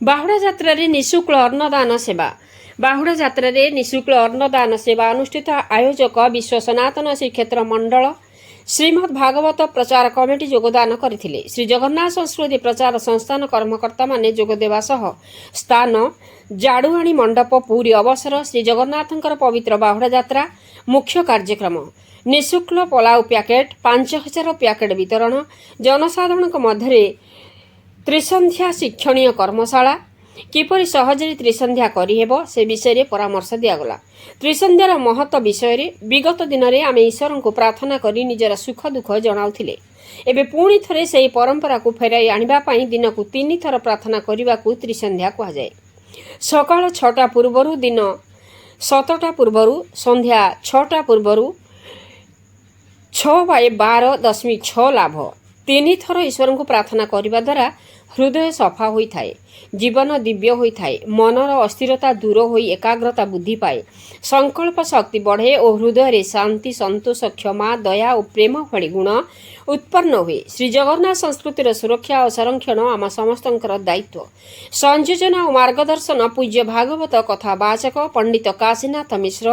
ବାହୁଡ଼ା ଯାତ୍ରାରେ ନିଃଶୁଳ୍କ ଅନ୍ନଦାନ ସେବା। ବାହୁଡ଼ା ଯାତ୍ରାରେ ନିଃଶୁଳ୍କ ଅନ୍ନଦାନ ସେବା ଅନୁଷ୍ଠିତ। ଆୟୋଜକ ବିଶ୍ୱ ସନାତନ ଶ୍ରୀକ୍ଷେତ୍ର ମଣ୍ଡଳ ଶ୍ରୀମଦ୍ ଭାଗବତ ପ୍ରଚାର କମିଟି ଯୋଗଦାନ କରିଥିଲେ। ଶ୍ରୀ ଜଗନ୍ନାଥ ସଂସ୍କୃତି ପ୍ରଚାର ସଂସ୍ଥାନ କର୍ମକର୍ତ୍ତାମାନେ ଯୋଗଦେବା ସହ ସ୍ଥାନ ଜାଡୁଆଣୀ ମଣ୍ଡପ ପୁରୀ ଅବସର ଶ୍ରୀ ଜଗନ୍ନାଥଙ୍କର ପବିତ୍ର ବାହୁଡ଼ା ଯାତ୍ରା ମୁଖ୍ୟ କାର୍ଯ୍ୟକ୍ରମ। ନିଃଶୁଳ୍କ ପଲାଉ ପ୍ୟାକେଟ୍ 5000 ପ୍ୟାକେଟ୍ ବିତରଣ। ଜନସାଧାରଣଙ୍କ ମଧ୍ୟରେ ତ୍ରିସନ୍ଧ୍ୟା ଶିକ୍ଷଣୀୟ କର୍ମଶାଳା କିପରି ସହଜରେ ତ୍ରିସନ୍ଧ୍ୟା କରିହେବ ସେ ବିଷୟରେ ପରାମର୍ଶ ଦିଆଗଲା। ତ୍ରିସନ୍ଧ୍ୟାର ମହତ୍ତ୍ୱ ବିଷୟରେ ବିଗତ ଦିନରେ ଆମେ ଈଶ୍ୱରଙ୍କୁ ପ୍ରାର୍ଥନା କରି ନିଜର ସୁଖ ଦୁଃଖ ଜଣାଉଥିଲେ। ଏବେ ପୁଣି ଥରେ ସେହି ପରମ୍ପରାକୁ ଫେରାଇ ଆଣିବା ପାଇଁ ଦିନକୁ 3 ଥର ପ୍ରାର୍ଥନା କରିବାକୁ ତ୍ରିସନ୍ଧ୍ୟା କୁହାଯାଏ। ସକାଳ 6ଟା ପୂର୍ବରୁ, ଦିନ 7ଟା ପୂର୍ବରୁ, ସନ୍ଧ୍ୟା 6ଟା ପୂର୍ବରୁ 6/12.6 ଲାଭ। 3 ଥର ଈଶ୍ୱରଙ୍କୁ ପ୍ରାର୍ଥନା କରିବା ଦ୍ୱାରା ହୃଦୟ ସଫା ହୋଇଥାଏ, ଜୀବନ ଦିବ୍ୟ ହୋଇଥାଏ, ମନର ଅସ୍ଥିରତା ଦୂର ହୋଇ ଏକାଗ୍ରତା ବୃଦ୍ଧି ପାଏ, ସଂକଳ୍ପ ଶକ୍ତି ବଢ଼େ ଓ ହୃଦୟରେ ଶାନ୍ତି, ସନ୍ତୋଷ, କ୍ଷମା, ଦୟା ଓ ପ୍ରେମ ଭଳି ଗୁଣ ଉତ୍ପନ୍ନ ହୁଏ। ଶ୍ରୀ ଜଗନ୍ନାଥ ସଂସ୍କୃତିର ସୁରକ୍ଷା ଓ ସଂରକ୍ଷଣ ଆମ ସମସ୍ତଙ୍କର ଦାୟିତ୍ୱ। ସଂଯୋଜନା ଓ ମାର୍ଗଦର୍ଶନ ପୂଜ୍ୟ ଭାଗବତ କଥାବାଚକ ପଣ୍ଡିତ କାଶୀନାଥ ମିଶ୍ର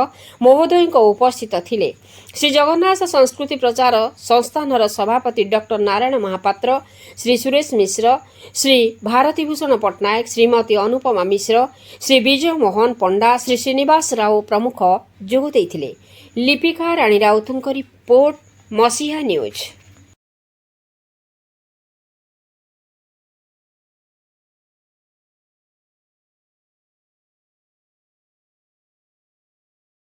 ମହୋଦୟଙ୍କ ଉପସ୍ଥିତ ଥିଲେ। ଶ୍ରୀ ଜଗନ୍ନାଥ ସଂସ୍କୃତି ପ୍ରଚାର ସଂସ୍ଥାନର ସଭାପତି ଡକ୍ଟର ନାରାୟଣ ମହାପାତ୍ର, ଶ୍ରୀ ସୁରେଶ ମିଶ୍ର, ଶ୍ରୀ ଭାରତୀଭୂଷଣ ପଟ୍ଟନାୟକ, ଶ୍ରୀମତୀ ଅନୁପମା ମିଶ୍ର, ଶ୍ରୀ ବିଜୟ ମୋହନ ପଣ୍ଡା, ଶ୍ରୀ ଶ୍ରୀନିବାସ ରାଓ ପ୍ରମୁଖ ଯୋଗ ଦେଇଥିଲେ। ଲିପିକା ରାଣୀ ରାଉତଙ୍କ ରିପୋର୍ଟ, ମସିହା ନ୍ୟୁଜ୍।